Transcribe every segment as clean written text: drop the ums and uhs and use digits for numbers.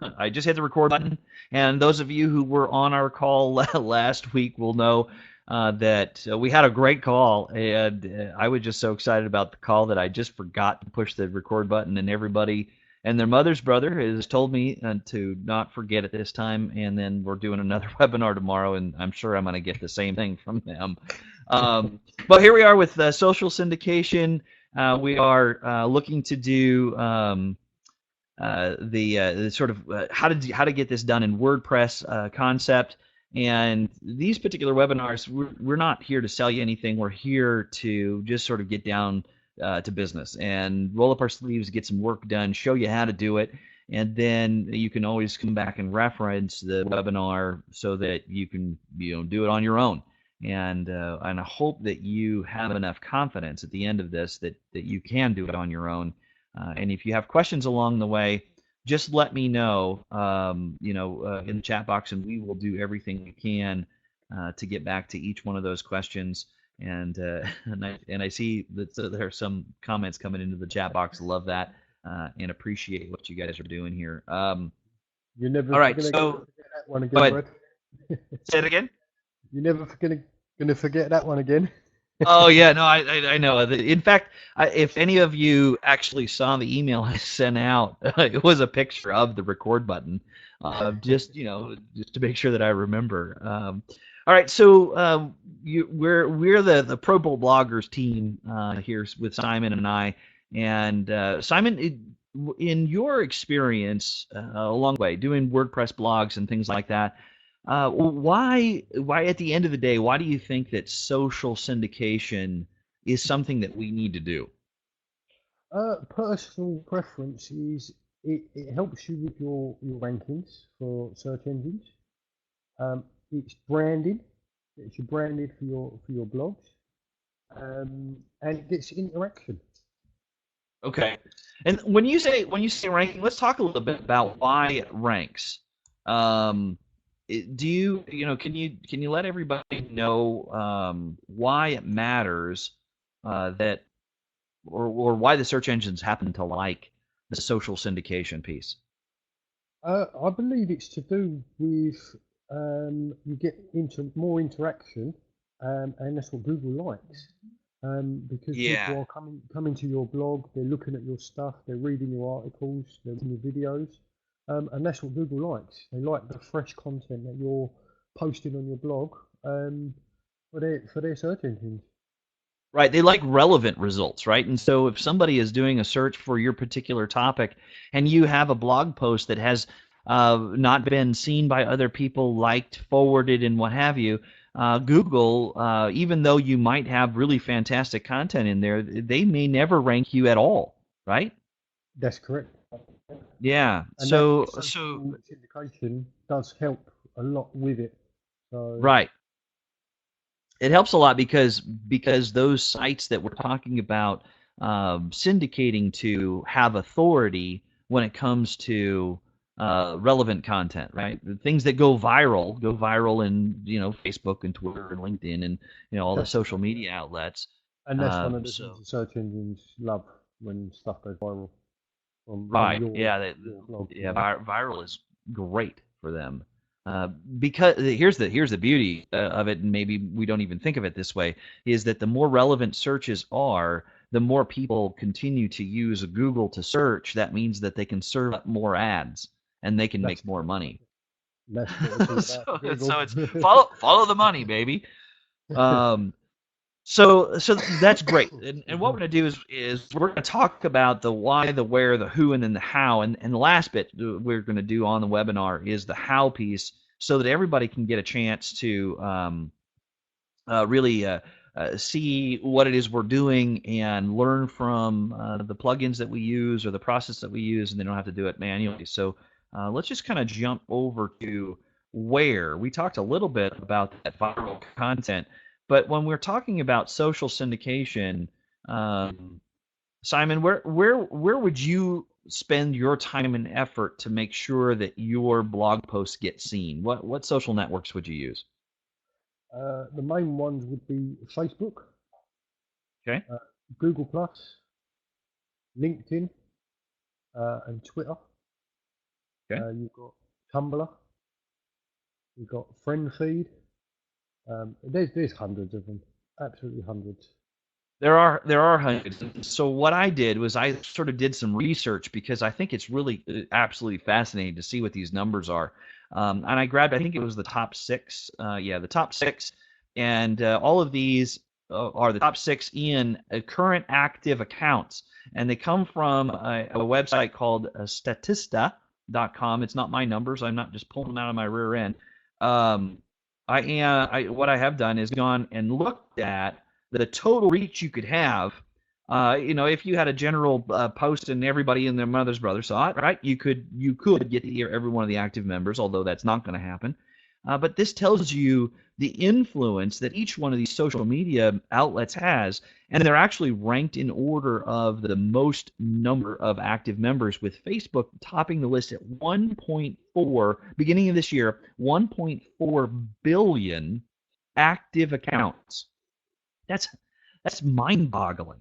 I just hit the record button, and those of you who were on our call last week will know that we had a great call, and I was just so excited about the call that I just forgot to push the record button, and everybody and their mother's brother has told me to not forget it this time, and then we're doing another webinar tomorrow, and I'm sure I'm going to get the same thing from them. But here we are with social syndication. We are looking to do the sort of how to get this done in WordPress concept. And these particular webinars, we're not here to sell you anything. We're here to just sort of get down to business and roll up our sleeves, get some work done, show you how to do it, and then you can always come back and reference the webinar so that you can do it on your own. And I hope that you have enough confidence at the end of this that you can do it on your own. And if you have questions along the way, just let me know, in the chat box, and we will do everything we can to get back to each one of those questions. And I see that there are some comments coming into the chat box. Love that and appreciate what you guys are doing here. You're never All right, gonna so forget that one go again, ahead. Brad. Say it again. You're never gonna forget that one again. Oh yeah, no, I know. In fact, if any of you actually saw the email I sent out, it was a picture of the record button, just to make sure that I remember. All right, so we're the Pro Bowl bloggers team here with Simon and I, and Simon, in your experience along the way doing WordPress blogs and things like that. Why at the end of the day, why do you think that social syndication is something that we need to do? Personal preference is it helps you with your rankings for search engines. It's branding. It's your branding for your blogs, and it gets interaction. Okay. And when you say ranking, let's talk a little bit about why it ranks. Um, do can you let everybody know why it matters that or why the search engines happen to like the social syndication piece? I believe it's to do with you get into more interaction, and that's what Google likes. Because Yeah. people are coming to your blog, they're looking at your stuff, they're reading your articles, they're reading your videos, and that's what Google likes. They like the fresh content that you're posting on your blog for their search engines. Right, they like relevant results, right? And so if somebody is doing a search for your particular topic and you have a blog post that has not been seen by other people, liked, forwarded, and what have you, Google, even though you might have really fantastic content in there, they may never rank you at all, right? That's correct. Yeah. And that So social syndication does help a lot with it. So right. It helps a lot because those sites that we're talking about syndicating to have authority when it comes to relevant content, right? The things that go viral in Facebook and Twitter and LinkedIn and all the that's social media outlets. and that's one of the things So the search engines love when stuff goes viral from right, yeah, your blog, you yeah, know. viral is great for them. Because here's the beauty of it, and maybe we don't even think of it this way, is that the more relevant searches are, the more people continue to use Google to search. That means that they can serve up more ads and they can That's make more money. that's what it's all about for So Google. it's follow the money, baby. Um, so that's great. And what we're going to do is we're going to talk about the why, the where, the who, and then the how. And the last bit we're going to do on the webinar is the how piece, so that everybody can get a chance to really see what it is we're doing and learn from the plugins that we use or the process that we use, and they don't have to do it manually. So let's just kind of jump over to where we talked a little bit about that viral content, but when we're talking about social syndication, um, Simon, where would you spend your time and effort to make sure that your blog posts get seen? What social networks would you use? The main ones would be Facebook, Okay. uh, Google Plus, LinkedIn, and Twitter. Okay. You've got Tumblr. You've got Friend Feed. There's hundreds of them, absolutely hundreds. There are hundreds. So what I did was I sort of did some research because I think it's really absolutely fascinating to see what these numbers are. And I grabbed, I think it was the top six. Yeah, the top six, and all of these are the top six in current active accounts, and they come from a website called Statista.com. It's not my numbers. I'm not just pulling them out of my rear end. Um, what I have done is gone and looked at the total reach you could have. If you had a general post and everybody and their mother's brother saw it, right? You could get to hear every one of the active members, although that's not going to happen. But this tells you the influence that each one of these social media outlets has, and they're actually ranked in order of the most number of active members, with Facebook topping the list at 1.4, beginning of this year, 1.4 billion active accounts. That's that's mind-boggling.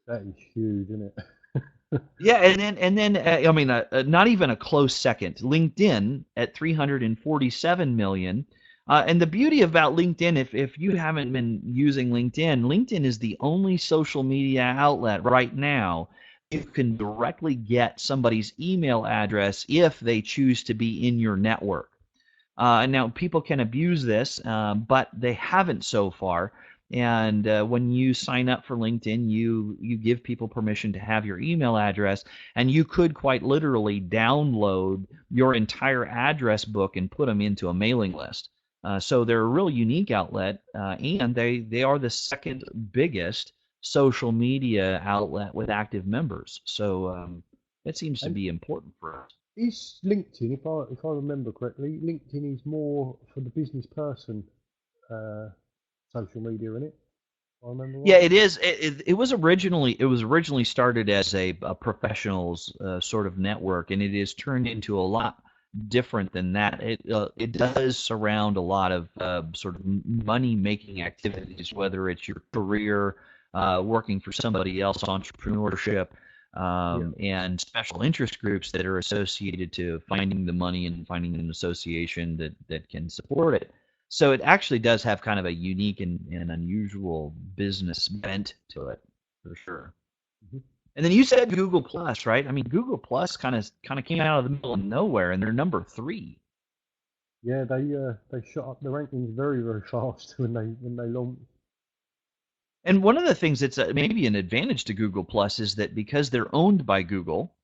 That is huge, isn't it? Yeah, and then I mean, not even a close second. LinkedIn at 347 million. And the beauty about LinkedIn, if you haven't been using LinkedIn, LinkedIn is the only social media outlet right now you can directly get somebody's email address if they choose to be in your network. And now people can abuse this, but they haven't so far. And when you sign up for LinkedIn, you give people permission to have your email address, and you could quite literally download your entire address book and put them into a mailing list. So they're a real unique outlet, and they are the second biggest social media outlet with active members. So it seems to And be important for us. is LinkedIn, if I remember correctly, LinkedIn is more for the business person uh, social media, isn't it? If I remember Yeah, right. it is. It was originally started as a professionals sort of network, and it is turned into a lot different than that. It does surround a lot of sort of money making activities, whether it's your career, working for somebody else, entrepreneurship, Yeah. and special interest groups that are associated to finding the money and finding an association that can support it. So it actually does have kind of a unique and unusual business bent to it, for sure. Mhm. And then you said Google Plus, right? I mean, Google Plus kind of came out of the middle of nowhere, and they're number three. Yeah, they shot up the rankings very very fast when they launched. And one of the things that's maybe an advantage to Google Plus is that because they're owned by Google,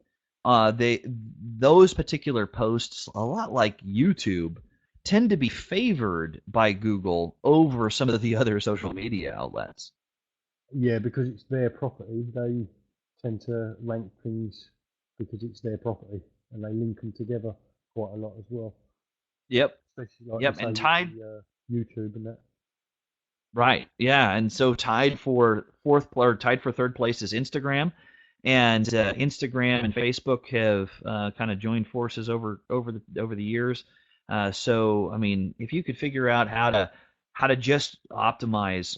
they those particular posts, a lot like YouTube, tend to be favored by Google over some of the other social media outlets. Yeah, because it's their property, they tend to rank things because it's their property, and they link them together quite a lot as well. Yep. Especially like you Yep. say And with tied. the YouTube and that. Right. Yeah. And so tied for fourth or tied for third place is Instagram, and Instagram and Facebook have kind of joined forces over the years. So I mean, if you could figure out how to just optimize,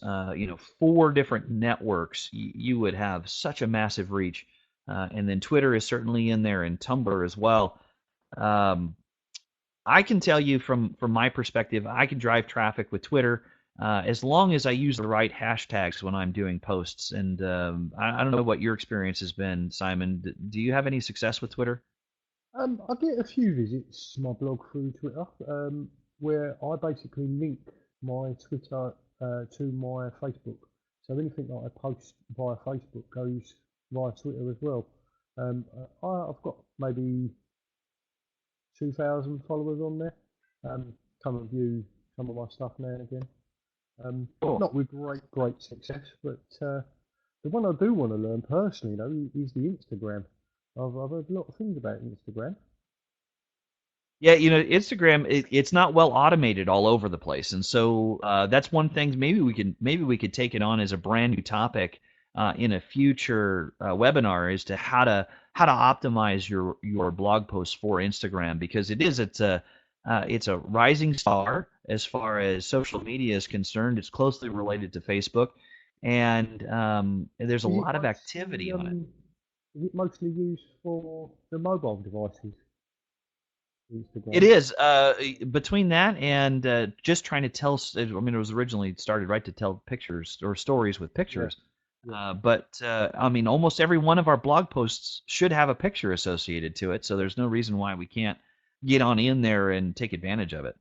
four different networks, you would have such a massive reach. And then Twitter is certainly in there, and Tumblr as well. Um, I can tell you from my perspective, I can drive traffic with Twitter as long as I use the right hashtags when I'm doing posts. And I don't know what your experience has been, Simon. Do you have any success with Twitter? I get a few visits to my blog through Twitter, where I basically link my Twitter to my Facebook. So anything that I post via Facebook goes via Twitter as well. I've got maybe 2,000 followers on there. Come and view some of my stuff now and again. Cool. Not with great success, but the one I do want to learn personally, though, is the Instagram. I've heard a lot of things about Instagram. Yeah, Instagram, it's not well automated all over the place, and so that's one thing. Maybe we could take it on as a brand new topic in a future webinar, as to how to optimize your blog posts for Instagram, because it's a rising star as far as social media is concerned. It's closely related to Facebook, and there's a Is it lot of mostly activity on it. is it mostly used for the mobile devices? It Instagram. is between that and just trying to tell. I mean, it was originally started right to tell pictures or stories with Yeah, pictures, yeah, but I mean, almost every one of our blog posts should have a picture associated to it. So there's no reason why we can't get on in there and take advantage of it.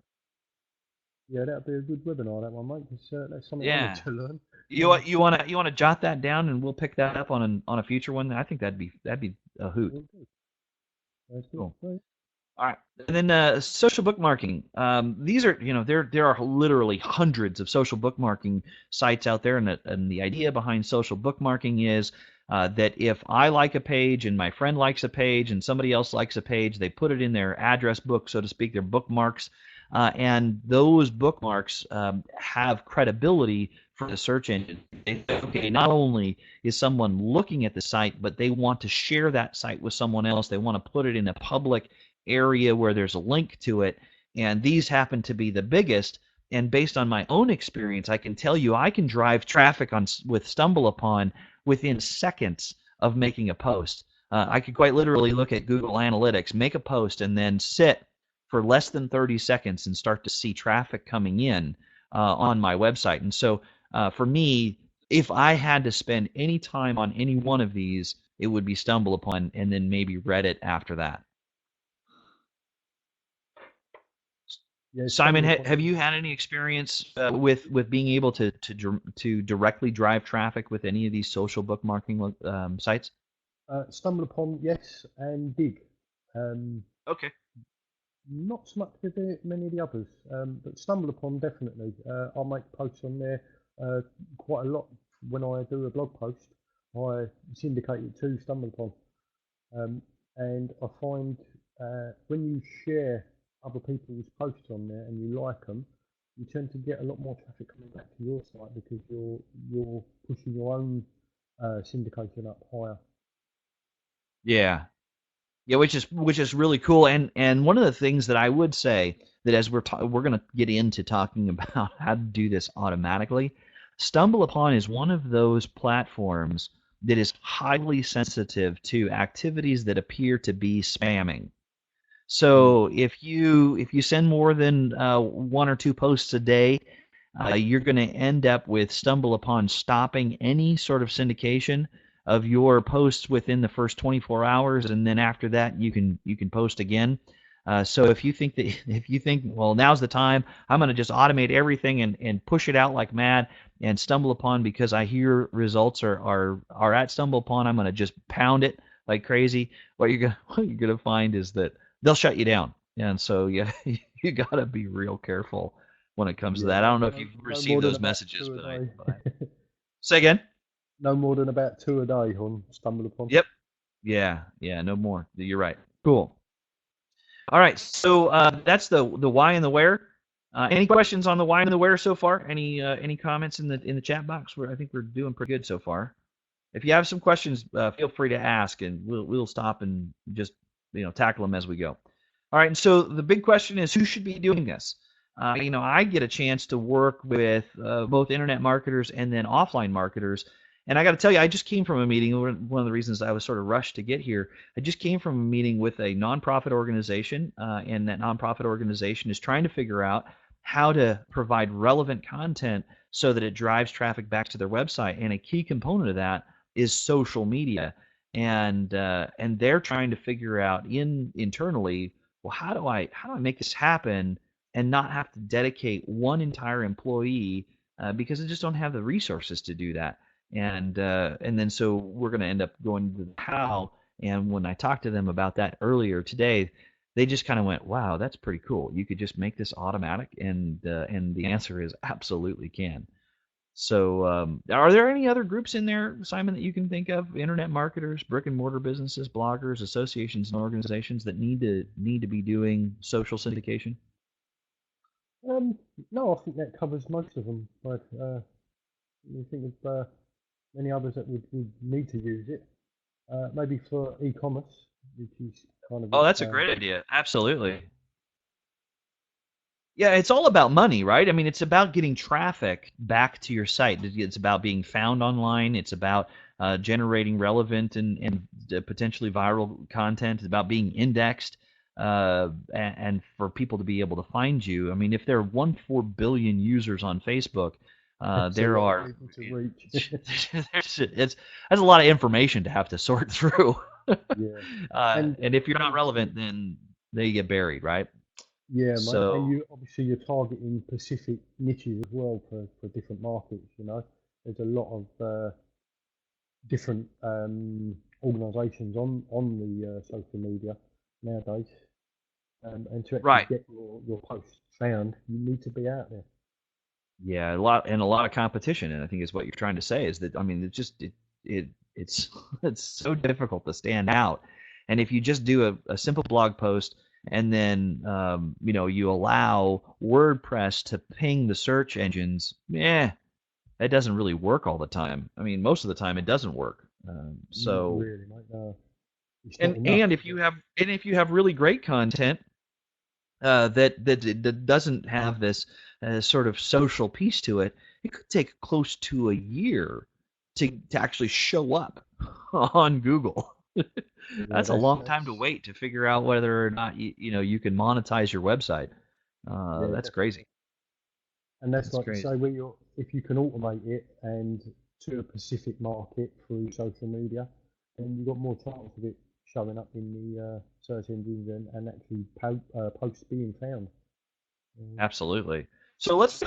yeah. That'd be a good webinar, that one, mate. 'Cause, that's something I need Yeah. to learn. You want to jot that down and we'll pick that up on a future one. I think that'd be a hoot. Will do. That's good. Cool. Right. All right, and then social bookmarking. These are, there are literally hundreds of social bookmarking sites out there, and the idea behind social bookmarking is that if I like a page and my friend likes a page and somebody else likes a page, they put it in their address book, so to speak, their bookmarks, and those bookmarks have credibility for the search engine. They say, okay, not only is someone looking at the site, but they want to share that site with someone else. They want to put it in a public area where there's a link to it, and these happen to be the biggest. And based on my own experience, I can tell you I can drive traffic on with StumbleUpon within seconds of making a post. I could quite literally look at Google Analytics, make a post, and then sit for less than 30 seconds and start to see traffic coming in on my website. And so for me, if I had to spend any time on any one of these, it would be StumbleUpon and then maybe Reddit after that. Yeah, Simon, stumble upon. have you had any experience with being able to directly drive traffic with any of these social bookmarking sites? Stumble upon, yes, and dig. Um, Okay. Not so much with many of the others, but stumble upon definitely. I make posts on there quite a lot. When I do a blog post, I syndicate it to stumble upon, and I find when you share other people's posts on there and you like them, you tend to get a lot more traffic coming back to your site because you're pushing your own syndication up higher. Yeah. Yeah, which is really cool. And one of the things that I would say that as we're going to get into talking about how to do this automatically, StumbleUpon is one of those platforms that is highly sensitive to activities that appear to be spamming. Mm. So if you send more than one or two posts a day, you're going to end up with StumbleUpon stopping any sort of syndication of your posts within the first 24 hours, and then after that you can post again. So if you think well, now's the time, I'm going to just automate everything and push it out like mad, and StumbleUpon, because I hear results are at StumbleUpon, I'm going to just pound it like crazy. What you're gonna find is that they'll shut you down, and so yeah, you got to be real careful when it comes to Yeah, that. I don't know if no, you've no more received than those about messages, two a but I day. say again. No more than about two a day on stumble upon. Yep. Yeah. Yeah. No more. You're right. Cool. All right. So that's the why and the where. Any questions on the why and the where so far? Any comments in the chat box? I think we're doing pretty good so far. If you have some questions, feel free to ask, and we'll stop and just tackle them as we go. All right. And so the big question is, who should be doing this? I get a chance to work with both internet marketers and then offline marketers. And I got to tell you, I just came from a meeting. One of the reasons I was sort of rushed to get here, I just came from a meeting with a nonprofit organization, and that nonprofit organization is trying to figure out how to provide relevant content so that it drives traffic back to their website. And a key component of that is social media, and they're trying to figure out internally, well, how do I make this happen and not have to dedicate one entire employee because I just don't have the resources to do that. And then so we're going to end up going to the how. And when I talked to them about that earlier today, they just kind of went, "Wow, that's pretty cool. You could just make this automatic," and the answer is absolutely can. So, are there any other groups in there, Simon, that you can think of? Internet marketers, brick and mortar businesses, bloggers, associations, and organizations that need to be doing social syndication? Um, no, I think that covers most of them. But you think of many others that would need to use it. Maybe for e-commerce, which is kind of Oh, its that's a great idea. Absolutely. Yeah, it's all about money, right? I mean, it's about getting traffic back to your site. It's about being found online. It's about generating relevant and potentially viral content. It's about being indexed. and for people to be able to find you. I mean, if there are 1.4 billion users on Facebook, It's a there lot of are people to reach. that's a lot of information to have to sort through. Yeah, and And if you're not obviously, relevant, then they get buried, right? yeah, mate, and So you obviously you're targeting specific niches as well for different markets. You know, there's a lot of different organisations on the social media nowadays, and to actually right. get your posts found, you need to be out there. Yeah, a lot of competition, and I think is what you're trying to say is that I mean it's it's so difficult to stand out, and if you just do a simple blog post and then you allow WordPress to ping the search engines, that doesn't really work all the time. I mean, most of the time it doesn't work. Not So really, mate. No, it's not and enough. and if you have really great content that doesn't have this sort of social piece to it, it could take close to a year to actually show up on Google. Yeah, That's a long time to that's wait to figure out whether or not you can monetize your website. yeah, That's definitely. crazy. And that's That's like you crazy. say, where you're if you can automate it and to a specific market through social media, then you've got more chance of it showing up in the search engines and actually posts being found. Um, Absolutely. So let's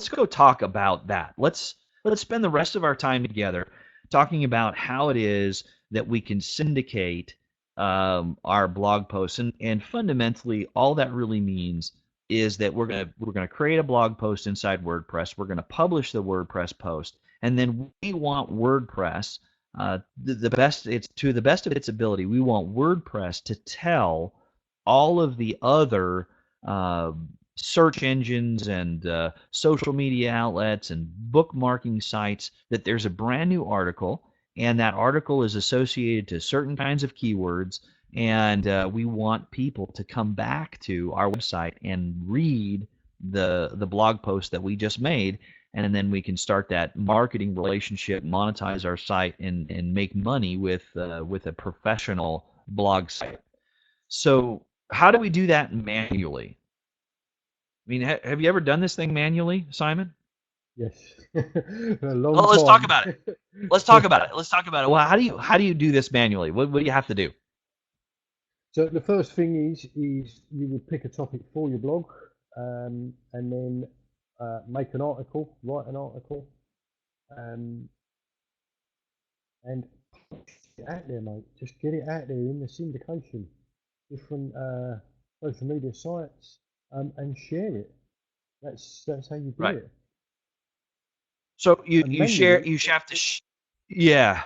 go talk about that. Let's spend the rest of our time together talking about how it is that we can syndicate our blog posts, and fundamentally all that really means is that we're gonna create a blog post inside WordPress. We're gonna publish the WordPress post, and then we want WordPress the best it's to the best of its ability. We want WordPress to tell all of the other uh, search engines and social media outlets and bookmarking sites that there's a brand new article, and that article is associated to certain kinds of keywords, and we want people to come back to our website and read the blog post that we just made, and then we can start that marketing relationship, monetize our site, and make money with a professional blog site. So how do we do that manually? I mean, have you ever done this thing manually, Simon? yes, a long Well, let's talk time. about it. Let's talk about it. Let's talk about it. Well, how do you do this manually? What do you have to do? So the first thing is you would pick a topic for your blog, and then make an article, write an article, um, and get out there, mate. Just get it out there in the syndication, different social media sites, and share it. That's how you do Right. it. So you And you share manually, you have to yeah,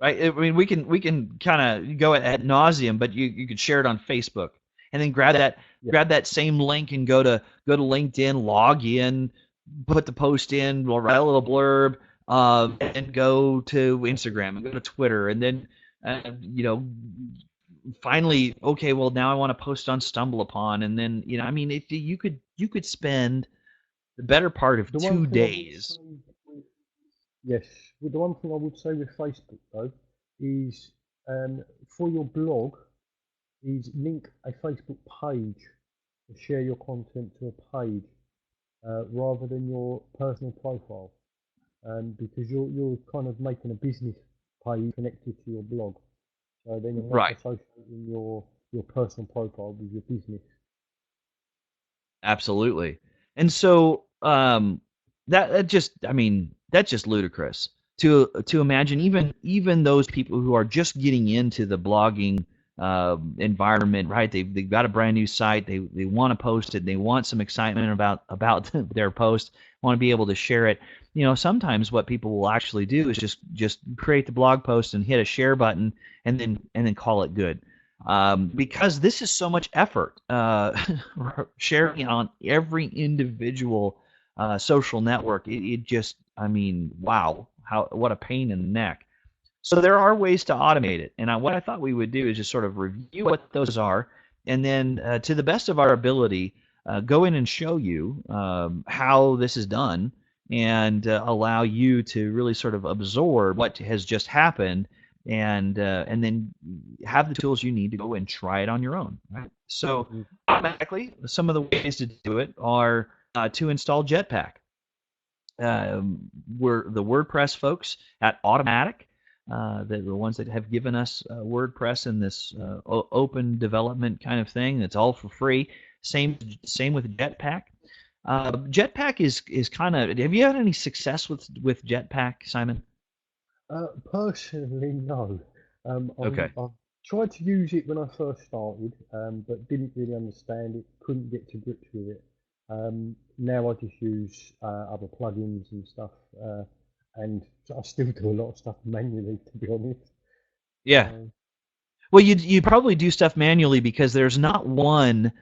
right. I mean, we can kind of go ad nauseum, but you could share it on Facebook, and then yeah, grab that same link and go to LinkedIn, log in, put the post in, we'll write a little blurb, and go to Instagram and go to Twitter, and then finally, okay, well now I want to post on StumbleUpon, and then I mean, if you could spend the better part of the one two thing I would days. say, with, yes, the one thing I would say with Facebook though is for your blog is link a Facebook page to share your content to a page rather than your personal profile, because you're kind of making a business page connected to your blog. So then you're not Right. associating your personal profile with your business. Absolutely. And so that just I mean that's just ludicrous to imagine even those people who are just getting into the blogging environment, right? They've got a brand new site, they want to post it, they want some excitement about their post, want to be able to share it. Sometimes what people will actually do is just create the blog post and hit a share button, and then call it good, because this is so much effort, sharing on every individual social network. It just, I mean, wow, what a pain in the neck. So there are ways to automate it, and what I thought we would do is just sort of review what those are, and then to the best of our ability, go in and show you how this is done, and allow you to really sort of absorb what has just happened, and then have the tools you need to go and try it on your own. Right? So automatically, some of the ways to do it are to install Jetpack. We're the WordPress folks at Automatic, the ones that have given us WordPress in this open development kind of thing. It's all for free. Same with Jetpack. Jetpack is kind of. Have you had any success with Jetpack, Simon? Personally, no. Okay. I tried to use it when I first started, but didn't really understand it. Couldn't get to grips with it. Now I just use other plugins and stuff, and I still do a lot of stuff manually, to be honest. Yeah. Um, Well, you probably do stuff manually because there's not one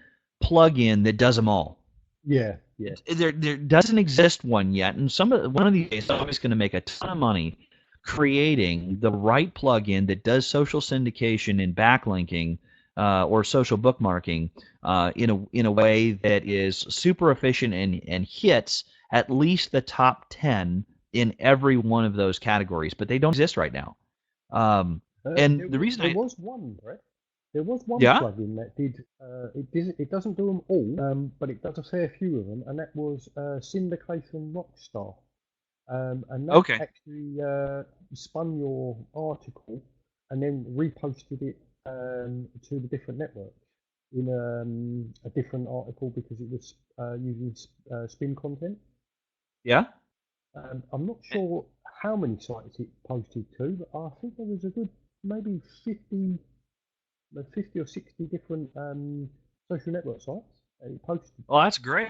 plugin that does them all. yeah, yeah. There doesn't exist one yet, and one of these days I'm always going to make a ton of money creating the right plugin that does social syndication and backlinking or social bookmarking in a way that is super efficient and hits at least the top 10 in every one of those categories, but they don't exist right now. Um, and the reason There was one, right? There was one yeah, plugin that did. It doesn't do them all, but it does a fair few of them, and that was Syndication Rockstar. And that okay, actually spun your article and then reposted it to the different networks in a different article because it was using spin content. yeah. I'm not sure how many sites it posted to, but I think there was a good maybe 50 or 60 different social network sites that it posted Well, that's great.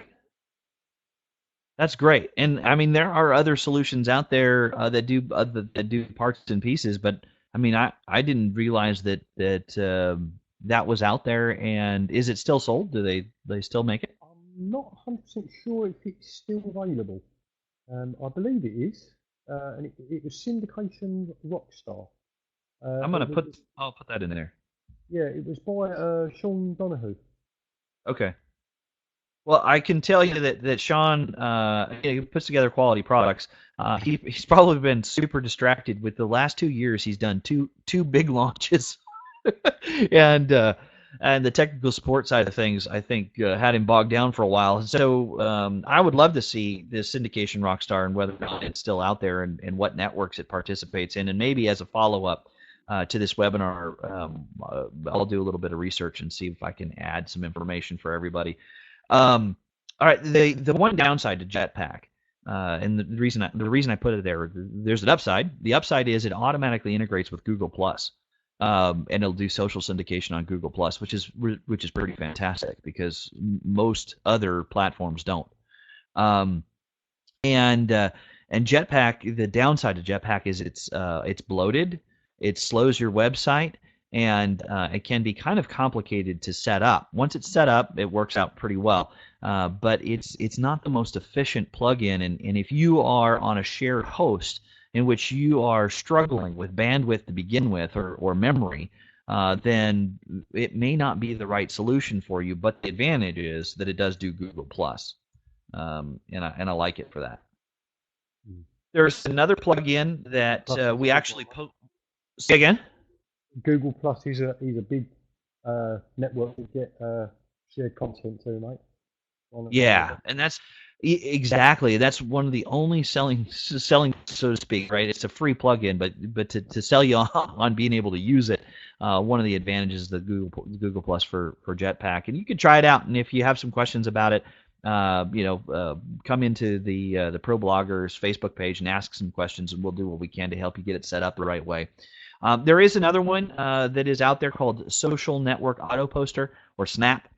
That's great, and I mean there are other solutions out there that do parts and pieces, but I mean I didn't realize that was out there. And is it still sold? Do they still make it? I'm not 100% sure if it's still available. I believe it is, and it was Syndication Rockstar. It was, I'll put that in there. yeah, it was by Sean Donahue. Okay. Well, I can tell you that Sean he puts together quality products. He's probably been super distracted with the last 2 years. He's done two big launches, and the technical support side of things, I think, had him bogged down for a while. So I would love to see this syndication Rockstar and whether or not it's still out there and what networks it participates in, and maybe as a follow up. To this webinar, I'll do a little bit of research and see if I can add some information for everybody. All right, the one downside to Jetpack, and the reason I put it there, there's an upside. The upside is it automatically integrates with Google Plus, and it'll do social syndication on Google Plus, which is pretty fantastic because most other platforms don't. Um, and Jetpack, the downside to Jetpack is it's bloated, it slows your website, and it can be kind of complicated to set up. Once it's set up, it works out pretty well, but it's not the most efficient plugin. And if you are on a shared host in which you are struggling with bandwidth to begin with or memory, then it may not be the right solution for you. But the advantage is that it does do Google Plus, and I like it for that. Mm. There's another plugin that Plus is a we big actually one, right? post. Say again? Google Plus is a big network to get shared content to, mate. One of the Yeah, best. and exactly that's one of the only selling so to speak, right? It's a free plugin, but to sell you on being able to use it, one of the advantages is the Google Plus for Jetpack, and you can try it out. And if you have some questions about it, come into the Pro Bloggers Facebook page and ask some questions, and we'll do what we can to help you get it set up the right way. There is another one that is out there called Social Network Auto Poster, or Snap.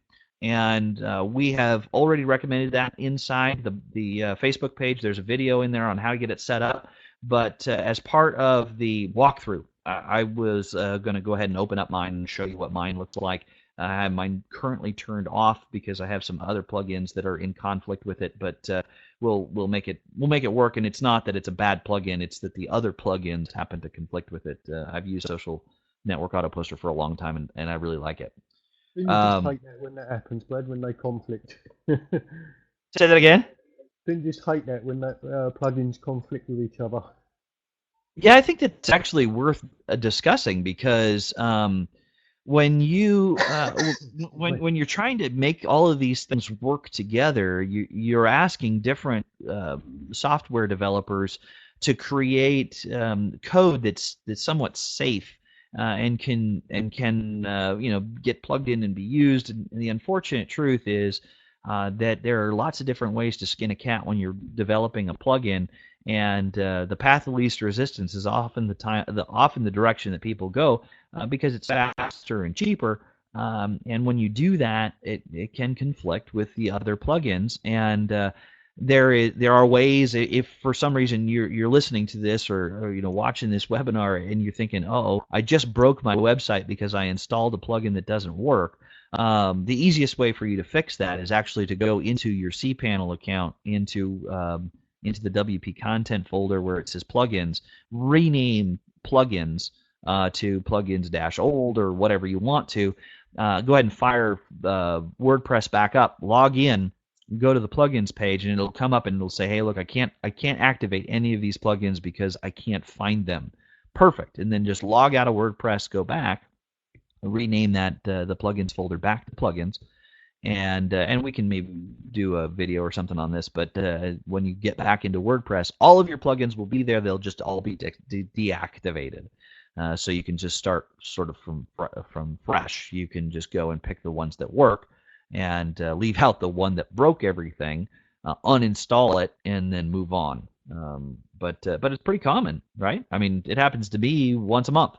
And we have already recommended that inside the Facebook page. There's a video in there on how to get it set up. But as part of the walkthrough, I was going to go ahead and open up mine and show you what mine looks like. I have mine currently turned off because I have some other plugins that are in conflict with it. But we'll make it work. And it's not that it's a bad plugin; it's that the other plugins happen to conflict with it. I've used Social Network Auto Poster for a long time, and I really like it. Didn't you just Um, hate that when that happens, Brad, when they conflict? Say that again. Didn't you just hate that when that plugins conflict with each other? Yeah, I think that's actually worth discussing because when you Excuse me. when you're trying to make all of these things work together, you're asking different software developers to create code that's somewhat safe and can get plugged in and be used. And the unfortunate truth is that there are lots of different ways to skin a cat when you're developing a plugin, and the path of least resistance is often often the direction that people go because it's faster and cheaper. And when you do that, it can conflict with the other plugins. And there are ways, if for some reason you're listening to this or watching this webinar and you're thinking, oh, I just broke my website because I installed a plugin that doesn't work. The easiest way for you to fix that is actually to go into your cPanel account, into the WP content folder where it says plugins, rename plugins to plugins-old or whatever you want to. Go ahead and fire WordPress back up, log in, go to the plugins page, and it'll come up and it'll say, hey, look, I can't activate any of these plugins because I can't find them. Perfect. And then just log out of WordPress, go back, rename that the plugins folder back to plugins, and we can maybe do a video or something on this. But when you get back into WordPress, all of your plugins will be there. They'll just all be deactivated. So you can just start sort of from fresh. You can just go and pick the ones that work, and leave out the one that broke everything, uninstall it, and then move on. But it's pretty common, right? I mean, it happens to me once a month.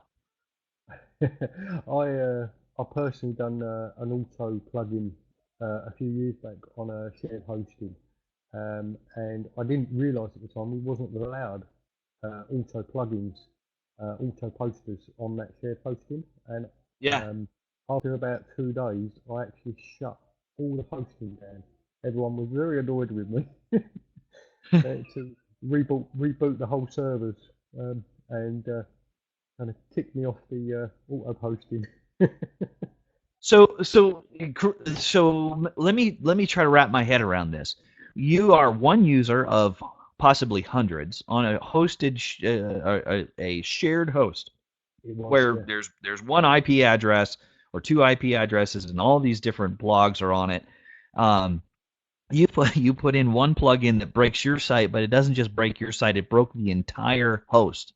I personally done an auto plugin a few years back on a shared hosting, and I didn't realise at the time we wasn't allowed auto plugins, auto posters on that shared hosting. And Yeah. um, after about 2 days, I actually shut all the hosting down. Everyone was very annoyed with me. To reboot the whole servers, and kind of ticked me off the auto posting. So so so let me try to wrap my head around this. You are one user of possibly hundreds on a hosted a shared host It was, where yeah. there's one IP address or two IP addresses and all these different blogs are on it. Um, you put in one plugin that breaks your site, but it doesn't just break your site; it broke the entire host.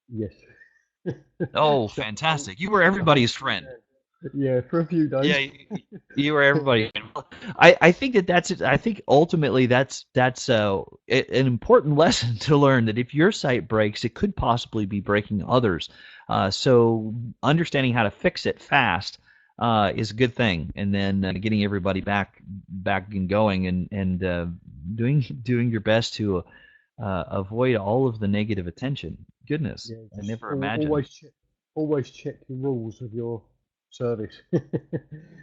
Yes. Oh, Shut the whole fantastic! You were shut the whole everybody's thing friend. down. Yeah, for a few days. Yeah, you were everybody. I think that's it. I think ultimately an important lesson to learn, that if your site breaks, it could possibly be breaking others. So understanding how to fix it fast is a good thing, and then getting everybody back and going, and doing your best to avoid all of the negative attention. Goodness, Yeah, I just never imagined. always check the rules of your service.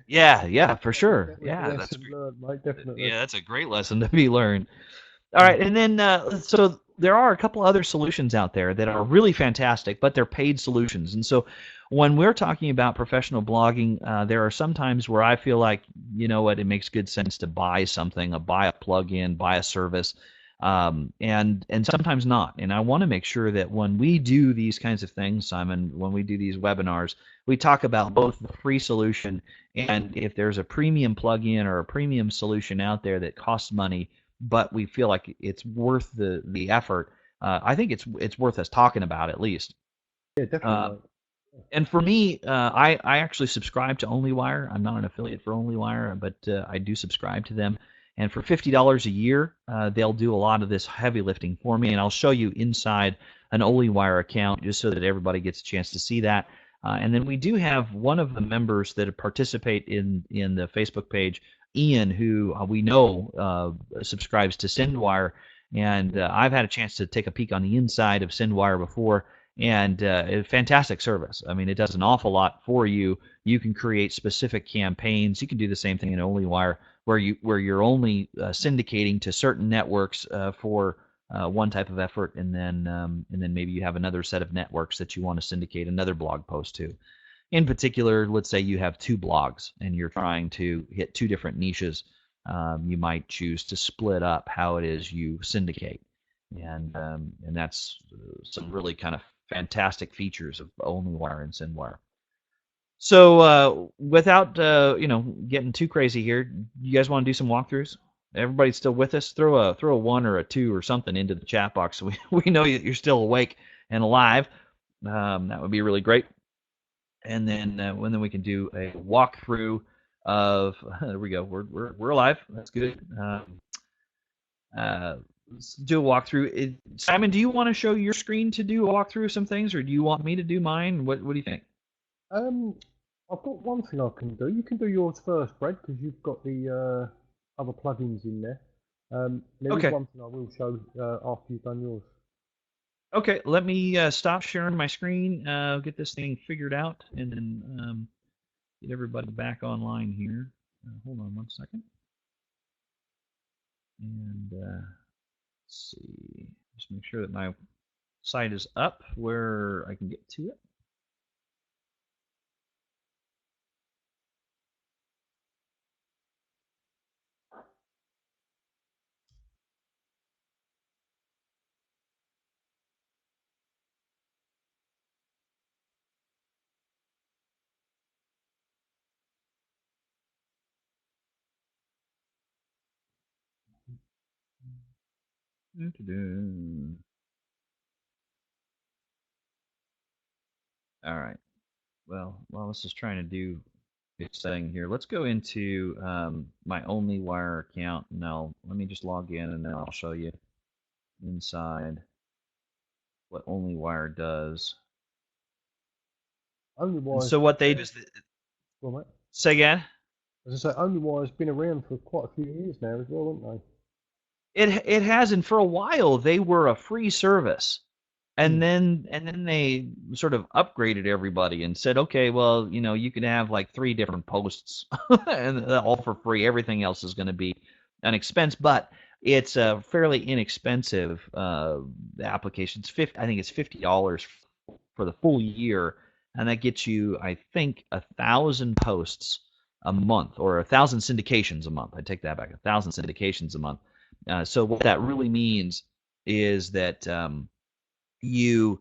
Yeah, yeah, for sure. That was a Yeah, that's lesson learned, mate. Definitely. Yeah, that's a great lesson to be learned. All Mm. right, and then so there are a couple other solutions out there that are really fantastic, but they're paid solutions. And so when we're talking about professional blogging, there are some times where I feel like, you know what, it makes good sense to buy something, buy a plugin, buy a service, and sometimes not. And I want to make sure that when we do these kinds of things, Simon, when we do these webinars, we talk about both the free solution, and if there's a premium plugin or a premium solution out there that costs money, but we feel like it's worth the effort. I think it's worth us talking about at least. Yeah, definitely, Uh, mate. and for me, I actually subscribe to OnlyWire. I'm not an affiliate for OnlyWire, but I do subscribe to them. And for $50 a year, they'll do a lot of this heavy lifting for me. And I'll show you inside an OnlyWire account just so that everybody gets a chance to see that. And then we do have one of the members that participate in the Facebook page, Ian, who we know subscribes to SendWire. And I've had a chance to take a peek on the inside of SendWire before, and a fantastic service. I mean, it does an awful lot for you. You can create specific campaigns. You can do the same thing in OnlyWire, where you're only syndicating to certain networks for one type of effort, and then maybe you have another set of networks that you want to syndicate another blog post to. In particular, let's say you have two blogs and you're trying to hit two different niches. You might choose to split up how it is you syndicate. and that's some really kind of fantastic features of OnlyWire and SendWire. So without getting too crazy here, you guys want to do some walkthroughs? Everybody's still with us? Throw a 1 or a 2 or something into the chat box so we know that you're still awake and alive. That would be really great. And then we can do a walkthrough of there we go. We're alive. That's good. Let's do a walkthrough. Simon, do you want to show your screen to do a walkthrough of some things, or do you want me to do mine? What do you think? I've got one thing I can do. You can do yours first, Brad, because you've got the other plugins in there. There is Okay. one thing I will show after you've done yours. Okay, let me stop sharing my screen, get this thing figured out, and then get everybody back online here. Hold on 1 second. And let's see, just make sure that my site is up where I can get to it. All right. Well, while this is trying to do its thing here, let's go into my OnlyWire account. Now, let me just log in, and then I'll show you inside what OnlyWire does. And so what they do is, Well, mate. say again. As I say, OnlyWire's been around for quite a few years now as well, haven't It has, and for a while they were a free service, they? and then they sort of upgraded everybody and said, okay, well, you can have like 3 different posts, and all for free. Everything else is going to be an expense, but it's a fairly inexpensive application. I think it's $50 for the full year, and that gets you, I think, 1,000 posts a month, or 1,000 syndications a month. I take that back, 1,000 syndications a month. So what that really means is that you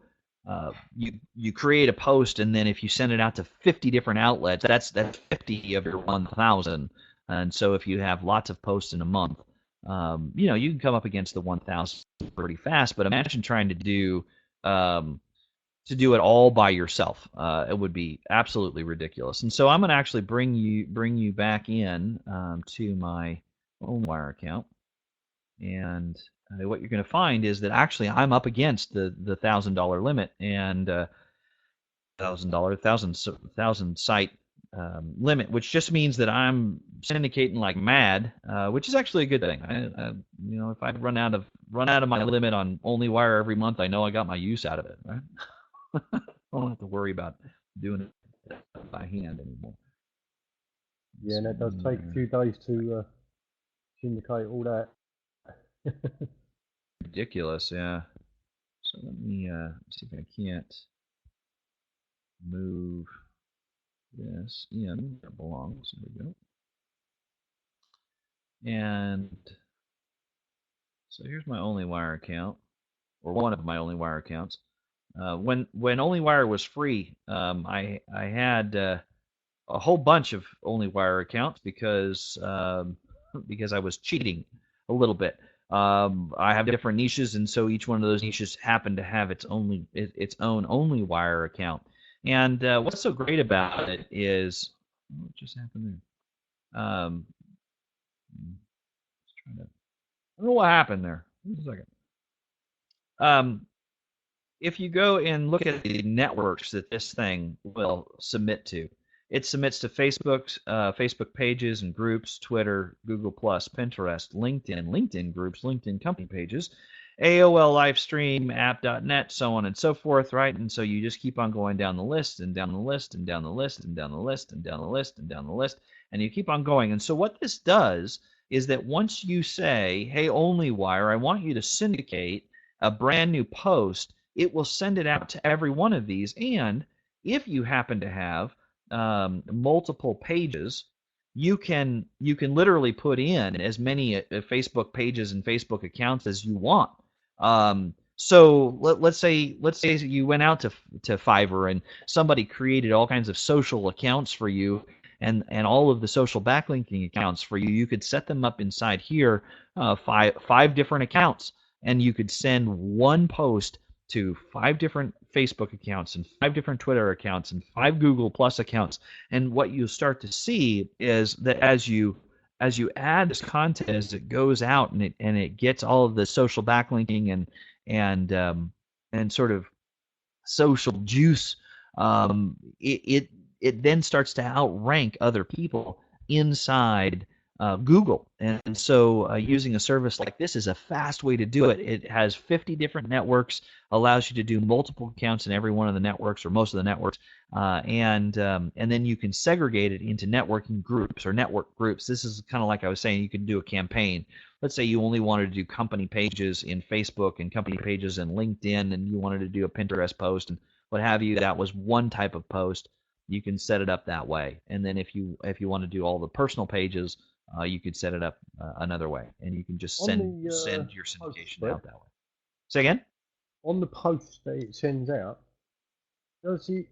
create a post, and then if you send it out to 50 different outlets, that's 50 of your 1,000. And so if you have lots of posts in a month, you can come up against the 1,000 pretty fast. But imagine trying to do it all by yourself. It would be absolutely ridiculous. And so I'm going to actually bring you back in to my OnWire account. And what you're going to find is that actually I'm up against the $1,000 limit, and thousand site limit, which just means that I'm syndicating like mad, which is actually a good thing. If I run out of my limit on OnlyWire every month, I know I got my use out of it. Right? I don't have to worry about doing it by hand anymore. Yeah, and it does take a few days to syndicate all that. Ridiculous, yeah. So let me see if I can't move this in where it belongs. There we go. And so here's my OnlyWire account, or one of my OnlyWire accounts. When OnlyWire was free, I had a whole bunch of OnlyWire accounts because I was cheating a little bit. I have different niches, and so each one of those niches happened to have its own OnlyWire account. And what's so great about it is, what just happened there? I don't know what happened there. Just a second. If you go and look at the networks that this thing will submit to, it submits to Facebook pages and groups, Twitter, Google+, Pinterest, LinkedIn groups, LinkedIn company pages, AOL Livestream, app.net, so on and so forth, right? And so you just keep on going down the list and down the list and down the list and down the list and down the list and down the list, and you keep on going. And so what this does is that once you say, hey, OnlyWire, I want you to syndicate a brand new post, it will send it out to every one of these. And if you happen to have multiple pages, you can literally put in as many Facebook pages and Facebook accounts as you want. So let's say you went out to Fiverr and somebody created all kinds of social accounts for you and all of the social backlinking accounts for you. You could set them up inside here, five different accounts, and you could send one post to five different Facebook accounts and five different Twitter accounts and five Google Plus accounts. And what you start to see is that as you add this content, as it goes out and it gets all of the social backlinking and sort of social juice, it then starts to outrank other people inside Google. And so using a service like this is a fast way to do it. It has 50 different networks, allows you to do multiple accounts in every one of the networks or most of the networks, and then you can segregate it into networking groups or network groups. This is kind of like I was saying, you can do a campaign. Let's say you only wanted to do company pages in Facebook and company pages in LinkedIn, and you wanted to do a Pinterest post and what have you. That was one type of post. You can set it up that way. And then if you want to do all the personal pages, you could set it up another way, and you can just On send the your post, syndication Brett, out that way. Say again? on the post that it sends out, does it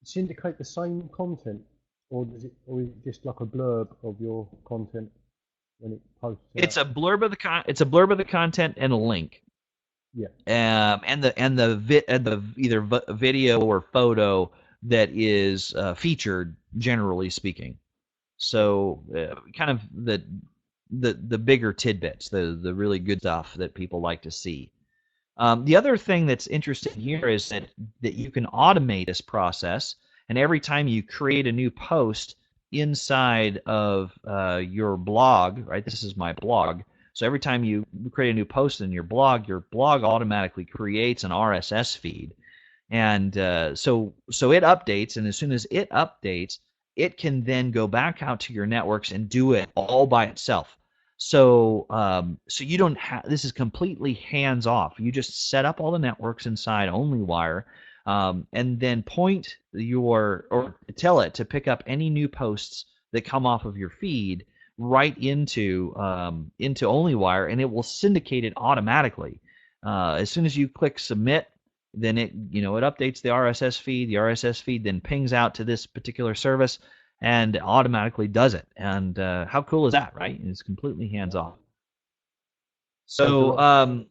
syndicate the same content, or is it just like a blurb of your content when it posts It's out? a blurb of the content and a link. Yeah. And the either video or photo that is featured, generally speaking. Yeah. So kind of the bigger tidbits, the really good stuff that people like to see. The other thing that's interesting here is that you can automate this process, and every time you create a new post inside of your blog, right? This is my blog. So every time you create a new post in your blog automatically creates an RSS feed, and so it updates, and as soon as it updates, it can then go back out to your networks and do it all by itself. So you don't have, this is completely hands off. You just set up all the networks inside OnlyWire, and then point or tell it to pick up any new posts that come off of your feed right into OnlyWire, and it will syndicate it automatically. As soon as you click submit, then it updates the RSS feed. The RSS feed then pings out to this particular service and automatically does it. And how cool is that, right? It's completely hands off. Saves a So lot of time.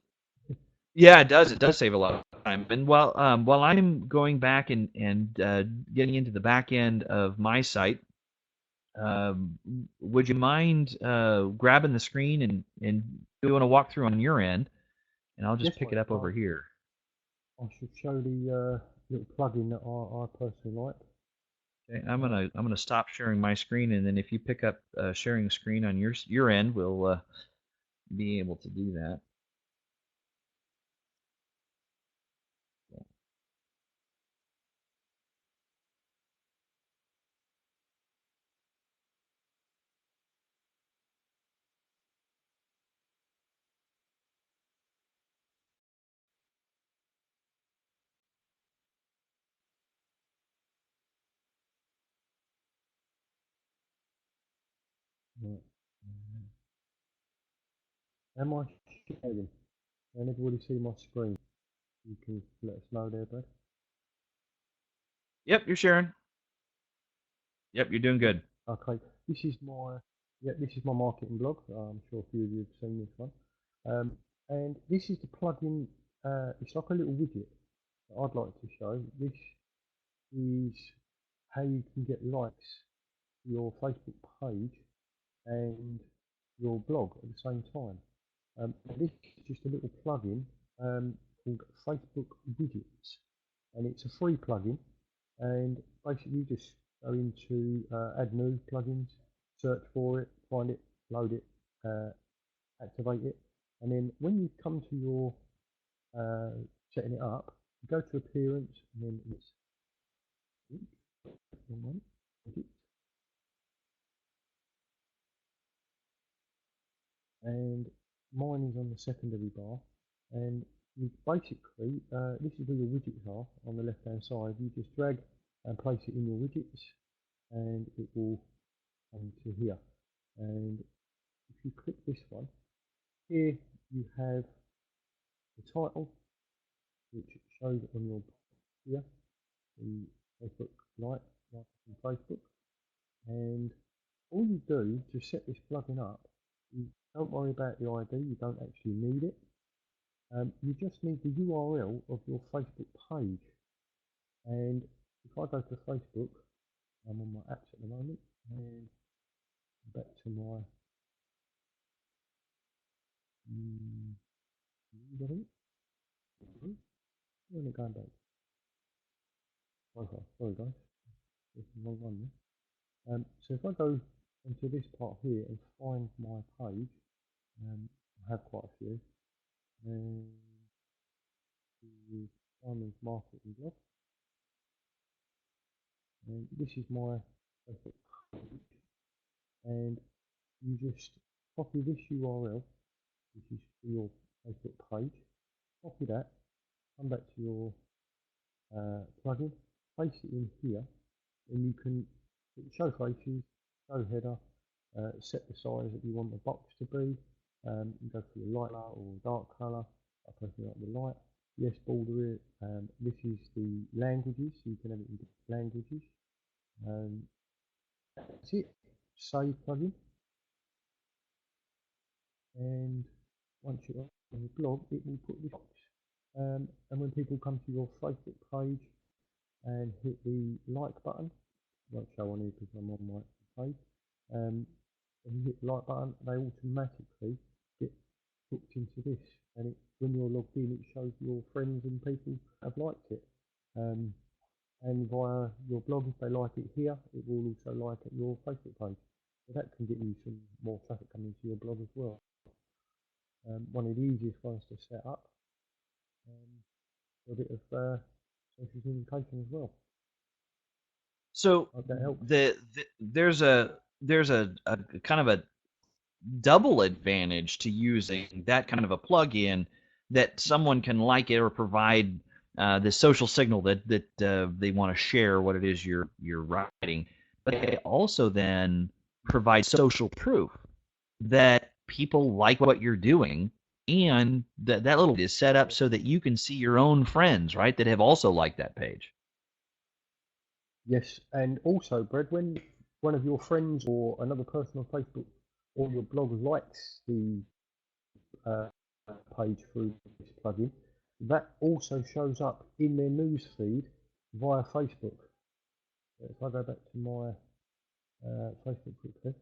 yeah, it does. It does save a lot of time. And while I'm going back and getting into the back end of my site, um, would you mind grabbing the screen and doing a walkthrough on your end, and I'll just Yes, pick mate. it up over here. I should show the little plugin that I personally like. Okay, I'm gonna stop sharing my screen, and then if you pick up sharing screen on your end, we'll be able to do that. Right. Am I sharing? Can everybody see my screen? You can let us know there, Brad. Yep, you're sharing. Yep, you're doing Yep. good. Okay. This is my marketing blog. I'm sure a few of you have seen this one. And this is the plugin. It's like a little widget that I'd like to show. This is how you can get likes to your Facebook page and your blog at the same time. This is just a little plugin called Facebook Widgets, and it's a free plugin. And basically, you just go into Add New Plugins, search for it, find it, load it, uh, activate it, and then when you come to your setting it up, you go to Appearance, and then it's widget, and mine is on the secondary bar. And you basically, this is where your widgets are on the left hand side. You just drag and place it in your widgets, and it will come to here. And if you click this one, here you have the title, which shows on your here, the Facebook like from Facebook, and all you do to set this plugin up, you don't worry about the ID, you don't actually need it. You just need the URL of your Facebook page. And if I go to Facebook, I'm on my apps at the moment, and back to my where am I going back? Okay, sorry guys, this is the wrong one. So if I go into this part here and find my page, I have quite a few, and the Simon's Marketing Blog, and this is my Facebook page, and you just copy this URL, which is for your Facebook page, copy that, come back to your plugin, paste it in here, and you can show faces, show header, set the size that you want the box to be. You go for your light colour or dark colour. I personally like the light. Yes, border it. This is the languages, so you can have it in different languages. That's it. Save plugin, and once you're on your blog, it will put this box. And when people come to your Facebook page and hit the like button, won't show on here because I'm on my page. When you hit the like button, they automatically get hooked into this, and when you're logged in, it shows your friends and people have liked it. And via your blog, if they like it here, it will also like at your Facebook page. So that can get you some more traffic coming to your blog as well. One of the easiest ones to set up. A bit of social communication as well. So Hope that helps. there's a kind of a double advantage to using that kind of a plugin, that someone can like it or provide the social signal that they want to share what it is you're writing, but it also then provides social proof that people like what you're doing, and that little is set up so that you can see your own friends, right, that have also liked that page. Yes, and also, Brad, when one of your friends or another person on Facebook or your blog likes the page through this plugin, that also shows up in their news feed via Facebook. If I go back to my Facebook quickly,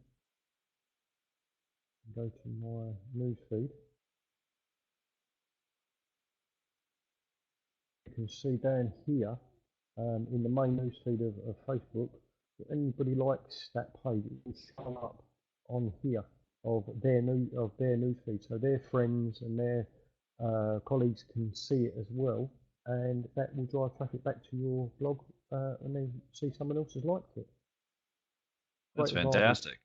go to my news feed, you can see down here in the main news feed of Facebook, if anybody likes that page, it will show up on here of their news feed, so their friends and their colleagues can see it as well, and that will drive traffic back to your blog and they see someone else has liked it. That's Great advantage. fantastic.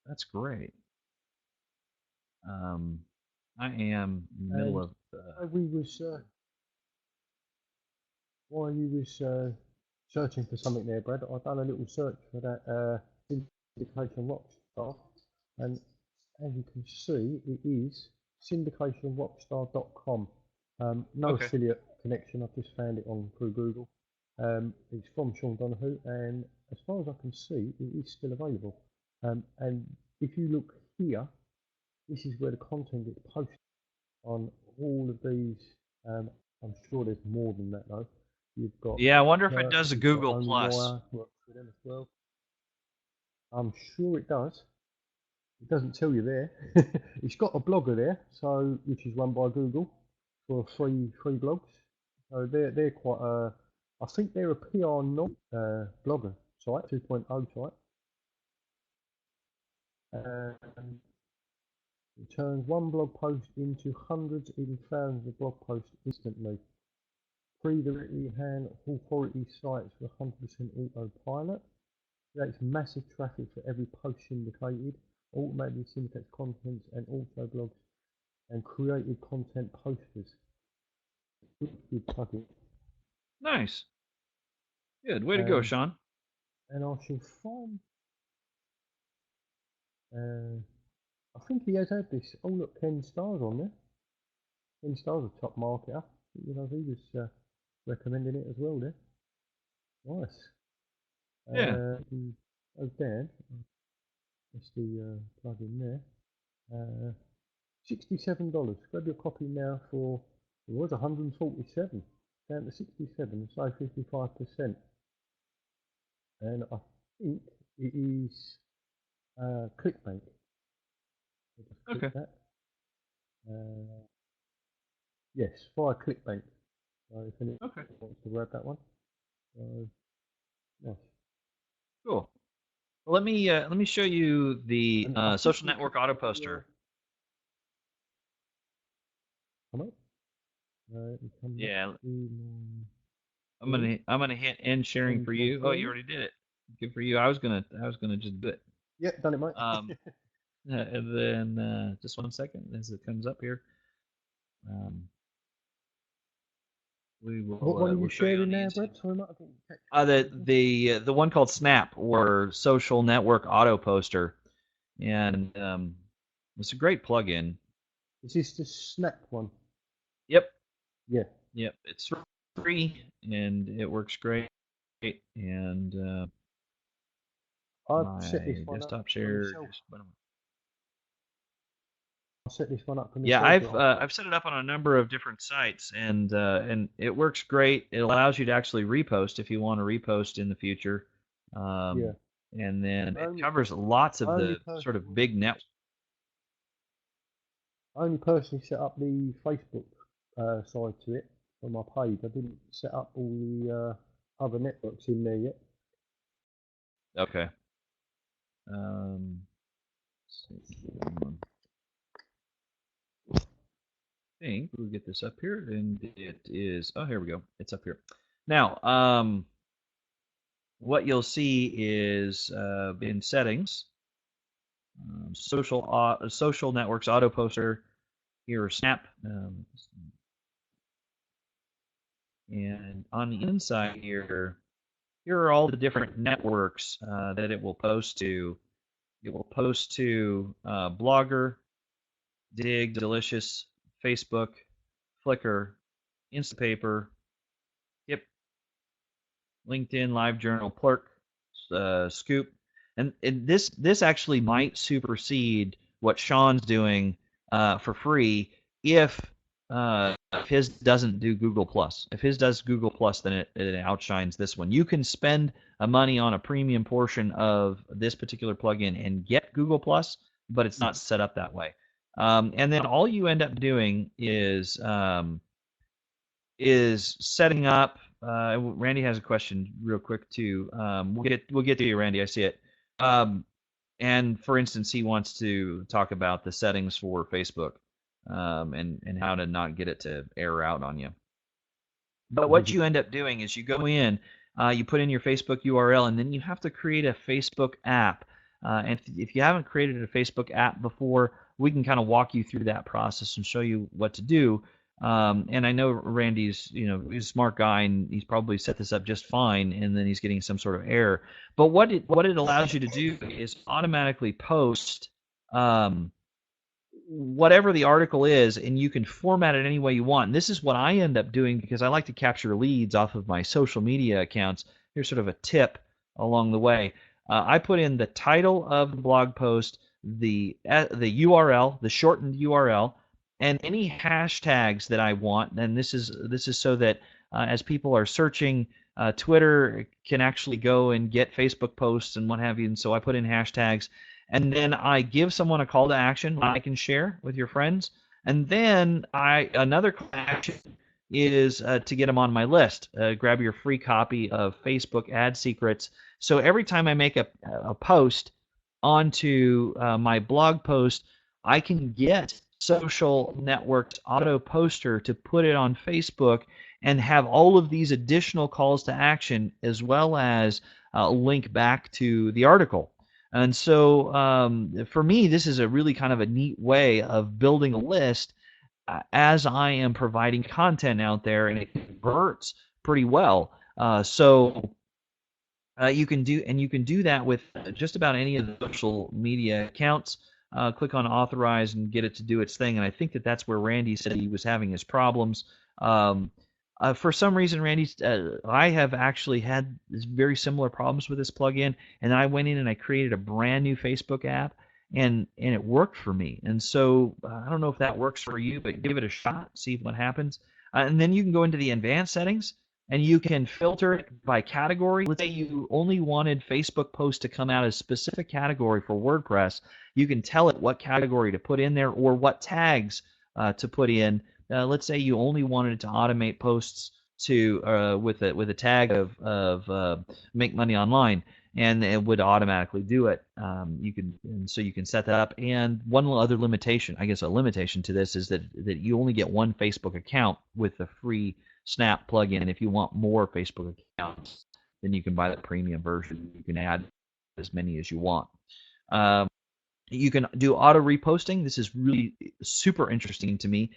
That's great. I am in the middle of while you was searching for something there, Brad, I've done a little search for that syndication rockstar, and as you can see, it is syndicationrockstar.com. No okay. affiliate connection. I've just found it on through Google. It's from Sean Donahue, and as far as I can see, it is still available. And if you look here, this is where the content gets posted on all of these. I'm sure there's more than that though. You've got Yeah, I wonder if it does a you've got Google Only Plus. Wire works for them as well. I'm sure it does. It doesn't tell you there. It's got a blogger there, so which is run by Google for free blogs. So they're quite I think they're a PR non blogger site, 2.0 site. It turns one blog post into hundreds, even thousands of blog posts instantly. Pre-directly hand authority sites for 100% autopilot. Creates massive traffic for every post syndicated. Automatically syndicates contents and also blogs and created content posters. Good plugin. Nice. Good. Way to go, Sean. And I shall find. I think he has had this. Oh look, Ken Star's on there. Ken Star's a top marketer. You know, he was recommending it as well there. Nice. Yeah. The oh Dan, that's the plug in there. $67. Grab your copy now for it was 147, down to 67, so 55%. And I think it is ClickBank. I'll just click Okay. that. Yes, via ClickBank. So if anyone Okay. wants to grab that one, nice. Cool. Well, let me show you the And I think social you could network auto probably poster. come on. You come back Yeah. to my screen. I'm gonna hit end sharing End for share you. Oh, you screen. already did it. Good for you. I was gonna just do it. Yeah, done it, Um, mate. and then just one second as it comes up here. Um, What one are we'll you show you on sharing the now, instant. Brad? Sorry, mate, I didn't catch what you said. The one called Snap or Social Network Auto Poster, and it's a great plugin. Is this the Snap one? Yep, Yeah. yep, it's free and it works great. And I've set this my one up desktop for share myself. just I set this one up for yeah, myself last night. I've set it up on a number of different sites, and it works great. It allows you to actually repost if you want to repost in the future, Yeah. um, and then I it only, covers lots I of only the sort of personally, big net. I only personally set up the Facebook side to it on my page. I didn't set up all the other networks in there yet. Okay. Let's see. I think we'll get this up here, and it is. Oh, here we go. It's up here. Now, what you'll see is in settings, social networks auto poster here, Snap, and on the inside here, here are all the different networks that it will post to. It will post to Blogger, Dig, Delicious, Facebook, Flickr, Instapaper, Hip, LinkedIn, LiveJournal, Plurk, Scoop, and this actually might supersede what Sean's doing for free if his doesn't do Google Plus. If his does Google Plus, then it outshines this one. You can spend money on a premium portion of this particular plugin and get Google Plus, but it's not set up that way. And then all you end up doing is setting up. Randy has a question real quick too. We'll get to you, Randy. I see it. And for instance, he wants to talk about the settings for Facebook and how to not get it to error out on you. But what you end up doing is you go in, you put in your Facebook URL, and then you have to create a Facebook app. And if you haven't created a Facebook app before, we can kind of walk you through that process and show you what to do. And I know Randy's, he's a smart guy, and he's probably set this up just fine, and then he's getting some sort of error. But what it allows you to do is automatically post whatever the article is, and you can format it any way you want. And this is what I end up doing because I like to capture leads off of my social media accounts. Here's sort of a tip along the way. I put in the title of the blog post, the URL, the shortened URL, and any hashtags that I want. And this is so that as people are searching, Twitter can actually go and get Facebook posts and what have you. And so I put in hashtags, and then I give someone a call to action I can share with your friends, and then another call to action is to get them on my list. Grab your free copy of Facebook Ad Secrets. So every time I make a post onto my blog post, I can get Social Network's auto poster to put it on Facebook and have all of these additional calls to action as well as a link back to the article. And so for me, this is a really kind of a neat way of building a list as I am providing content out there, and it converts pretty well. So you can do that with just about any of the social media accounts. click on authorize and get it to do its thing. And I think that that's where Randy said he was having his problems. For some reason, Randy, I have actually had very similar problems with this plugin, and I went in and I created a brand new Facebook app, and it worked for me. And so I don't know if that works for you, but give it a shot, see what happens. And then you can go into the advanced settings, and you can filter it by category. Let's say you only wanted Facebook posts to come out as a specific category for WordPress. You can tell it what category to put in there or what tags to put in. Let's say you only wanted it to automate posts to with a tag of make money online, and it would automatically do it. So you can set that up. And one other limitation, I guess a limitation to this, is that you only get one Facebook account with the free Snap plugin. And if you want more Facebook accounts, then you can buy the premium version. You can add as many as you want. You can do auto reposting. This is really super interesting to me.